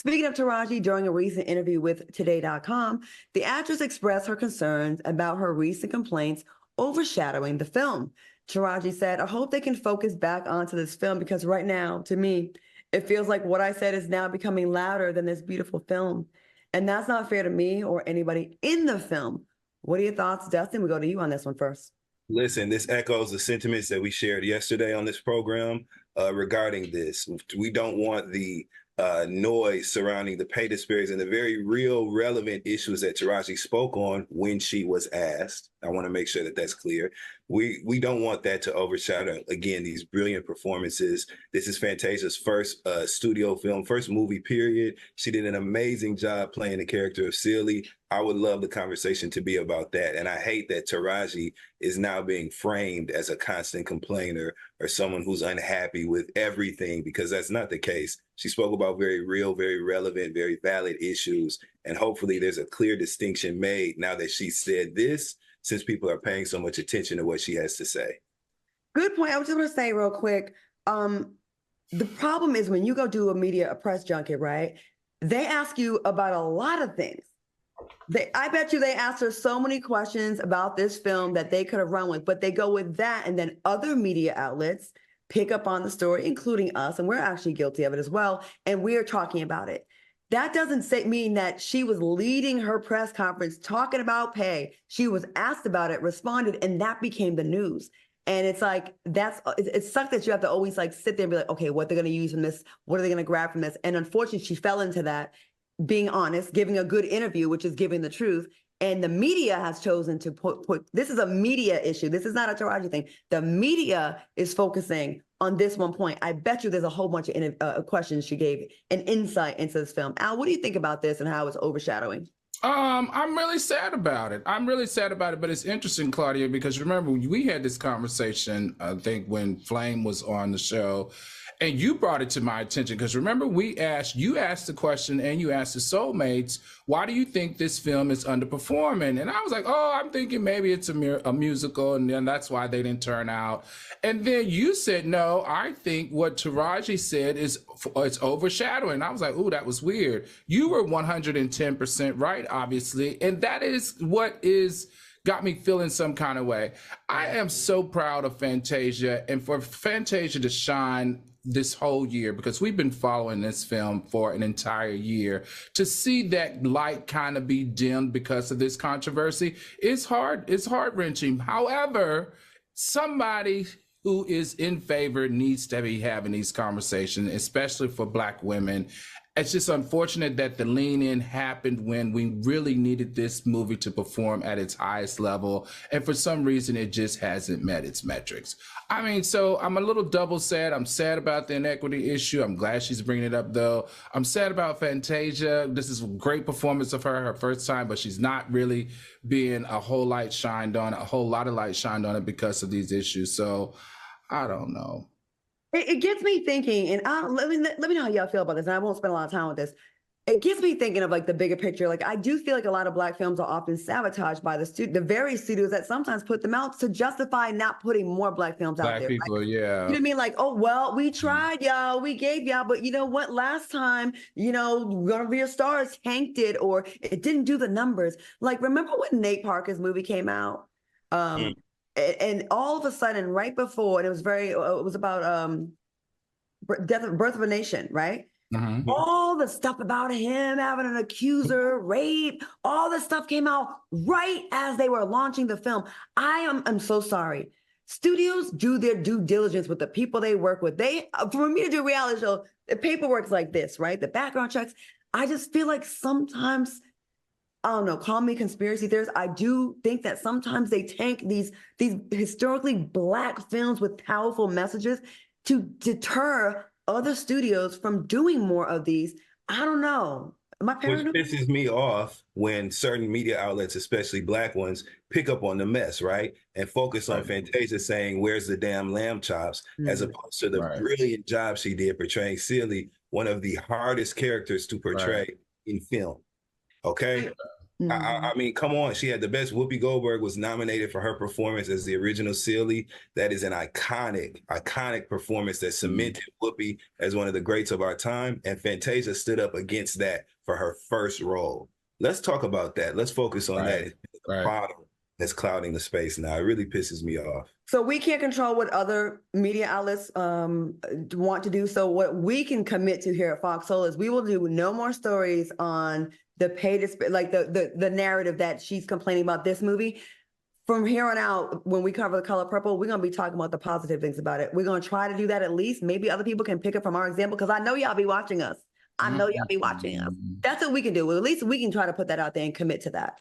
Speaking of Taraji, during a recent interview with Today.com, the actress expressed her concerns about her recent complaints overshadowing the film. Taraji said, I hope they can focus back onto this film because right now, to me, it feels like what I said is now becoming louder than this beautiful film. And that's not fair to me or anybody in the film. What are your thoughts, Dustin? We go to you on this one first. Listen, this echoes the sentiments that we shared yesterday on this program regarding this. We don't want the noise surrounding the pay disparities and the very real relevant issues that Taraji spoke on when she was asked. I want to make sure that that's clear. We don't want that to overshadow, again, these brilliant performances. This is Fantasia's first studio film, first movie, period. She did an amazing job playing the character of Celie. I would love the conversation to be about that. And I hate that Taraji is now being framed as a constant complainer or someone who's unhappy with everything, because that's not the case. She spoke about very real, very relevant, very valid issues. And hopefully there's a clear distinction made now that she said this, since people are paying so much attention to what she has to say. Good point. I was just going to say real quick, the problem is when you go do a press junket, right? They ask you about a lot of things. I bet you they asked her so many questions about this film that they could have run with, but they go with that, and then other media outlets pick up on the story, including us, and we're actually guilty of it as well, and we're talking about it. That doesn't sumean that she was leading her press conference talking about pay. She was asked about it, responded, and that became the news. And it's like, it sucks that you have to always like sit there and be like, okay, what they're going to use from this? What are they going to grab from this? And unfortunately, she fell into that, being honest, giving a good interview, which is giving the truth. And the media has chosen to put this is a media issue. This is not a Taraji thing. The media is focusing on this one point. I bet you there's a whole bunch of questions she gave an insight into this film. Al, what do you think about this and how it's overshadowing? I'm really sad about it. But it's interesting, Claudia, because remember, we had this conversation, I think, when Flame was on the show, and you brought it to my attention, because remember, you asked the question and you asked the Soulmates, why do you think this film is underperforming? And I was like, oh, I'm thinking maybe it's a musical, and then that's why they didn't turn out. And then you said, no, I think what Taraji said is it's overshadowing. I was like, oh, that was weird. You were 110% right, obviously. And that is what got me feeling some kind of way. I am so proud of Fantasia, and for Fantasia to shine this whole year, because we've been following this film for an entire year, to see that light kind of be dimmed because of this controversy is hard. It's heart-wrenching. However, somebody who is in favor needs to be having these conversations, especially for Black women. It's just unfortunate that the lean in happened when we really needed this movie to perform at its highest level. And for some reason, it just hasn't met its metrics. I mean, so I'm a little double sad. I'm sad about the inequity issue. I'm glad she's bringing it up, though. I'm sad about Fantasia. This is a great performance of her first time, but she's not really being a whole lot of light shined on it because of these issues. So I don't know. It gets me thinking, and let me know how y'all feel about this, and I won't spend a lot of time with this. It gets me thinking of like the bigger picture. Like, I do feel like a lot of Black films are often sabotaged by the very studios that sometimes put them out to justify not putting more Black films out there. Black people, right? yeah. You know what I mean? Like, oh, well, we tried, y'all, we gave y'all, but you know what? Last time, Gonna Be a Star tanked it, or it didn't do the numbers. Like, remember when Nate Parker's movie came out? And all of a sudden, right before, and it was about Birth of a Nation, right? Mm-hmm. All the stuff about him having an accuser, rape, all this stuff came out right as they were launching the film. I'm so sorry. Studios do their due diligence with the people they work with. For me to do a reality show, the paperwork's like this, right? The background checks. I just feel like sometimes, I don't know, call me conspiracy theorist, I do think that sometimes they tank these historically Black films with powerful messages to deter other studios from doing more of these. I don't know. Am I paranoid? Which pisses me off when certain media outlets, especially Black ones, pick up on the mess, right? And focus on Fantasia saying, where's the damn lamb chops? As opposed to the brilliant job she did portraying Celie, one of the hardest characters to portray in film. Okay? Mhm. I mean, come on. She had the best. Whoopi Goldberg was nominated for her performance as the original Celie. That is an iconic performance that cemented Whoopi as one of the greats of our time. And Fantasia stood up against that for her first role. Let's talk about that. Let's focus on that. It's the Right. problem that's clouding the space now. It really pisses me off. So we can't control what other media outlets want to do. So what we can commit to here at Fox Soul is we will do no more stories on the like the narrative that she's complaining about this movie. From here on out, when we cover The Color Purple, we're going to be talking about the positive things about it. We're going to try to do that at least. Maybe other people can pick up from our example because I know y'all be watching us. I know y'all be watching us. That's what we can do. Well, at least we can try to put that out there and commit to that.